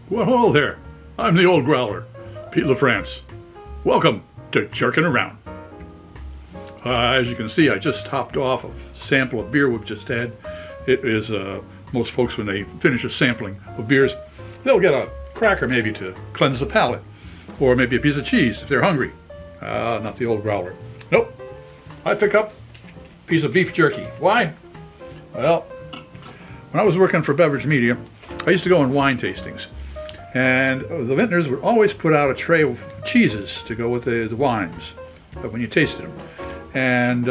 Well, hello there. I'm the old growler, Pete LaFrance. Welcome to Jerkin Around. As you can see, I just topped off a sample of beer we've just had. It is, most folks when they finish a sampling of beers, they'll get a cracker maybe to cleanse the palate, or maybe a piece of cheese if they're hungry. Not the old growler. Nope. I pick up a piece of beef jerky. Why? Well, when I was working for beverage media, I used to go on wine tastings. And the vintners would always put out a tray of cheeses to go with the wines when you tasted them. And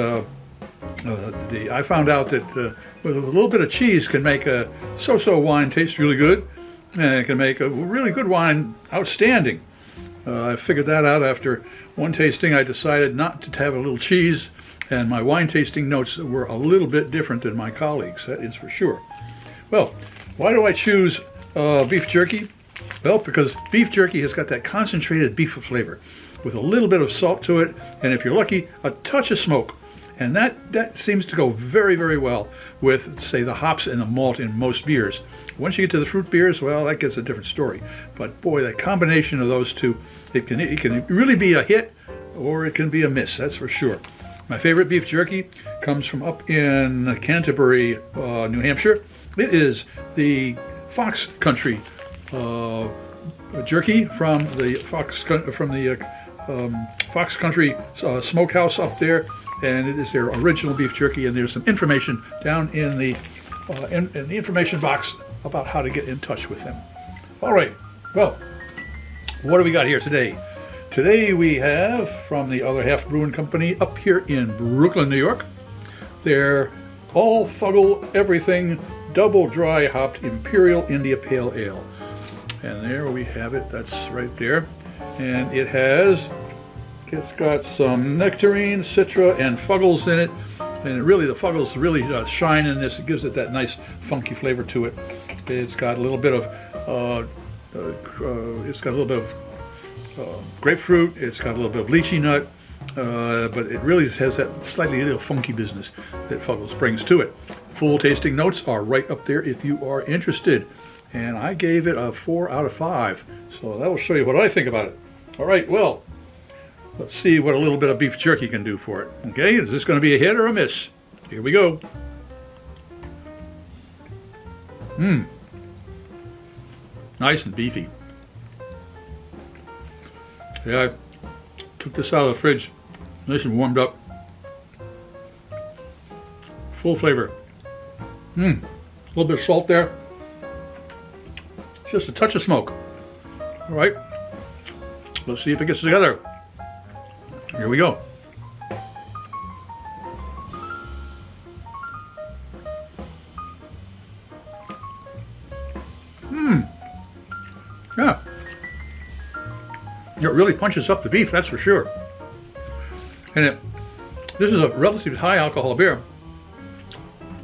I found out that with a little bit of cheese can make a so-so wine taste really good, and it can make a really good wine outstanding. I figured that out after one tasting. I decided not to have a little cheese, and my wine tasting notes were a little bit different than my colleagues, that is for sure. Well, why do I choose beef jerky? Well, because beef jerky has got that concentrated beef flavor with a little bit of salt to it, and if you're lucky, a touch of smoke. And that seems to go very, very well with, say, the hops and the malt in most beers. Once you get to the fruit beers, well, that gets a different story. But boy, that combination of those two, it can really be a hit or it can be a miss, that's for sure. My favorite beef jerky comes from up in Canterbury, New Hampshire. It is the Fox Country jerky from the Fox Country Smokehouse up there, and it is their original beef jerky. And there's some information down in the information box about how to get in touch with them. All right, well, what do we got here today? Today we have from the Other Half Brewing Company up here in Brooklyn, New York, their all Puggle Everything double dry hopped Imperial India Pale Ale. And there we have it, that's right there. And it's got some nectarine, citra, and Puggles in it. And really, the Puggles really shine in this. It gives it that nice funky flavor to it. It's got a little bit of, grapefruit. It's got a little bit of lychee nut. But it really has that slightly little funky business that Puggles brings to it. Full tasting notes are right up there if you are interested. And I gave it a 4 out of 5. So that will show you what I think about it. All right, well, let's see what a little bit of beef jerky can do for it. Okay, is this going to be a hit or a miss? Here we go. Nice and beefy. Yeah, I took this out of the fridge, nice and warmed up. Full flavor. A little bit of salt there. Just a touch of smoke. All right, let's see if it gets together. Here we go. Yeah. It really punches up the beef, that's for sure. And this is a relatively high alcohol beer.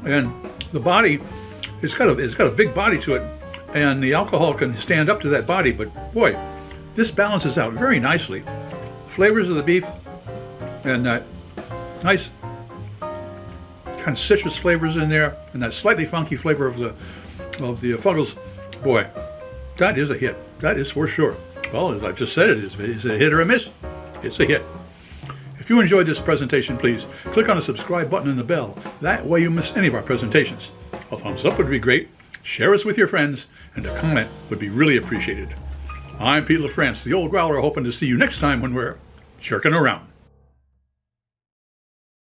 And the body, it's got a big body to it. And the alcohol can stand up to that body, but boy, this balances out very nicely. Flavors of the beef and that nice kind of citrus flavors in there, and that slightly funky flavor of the Puggles. Boy, that is a hit. That is for sure. Well, as I've just said, is it a hit or a miss? It's a hit. If you enjoyed this presentation, please click on the subscribe button and the bell. That way you miss any of our presentations. A thumbs up would be great. Share us with your friends, and a comment would be really appreciated. I'm Pete LaFrance, the old growler, hoping to see you next time when we're jerking around.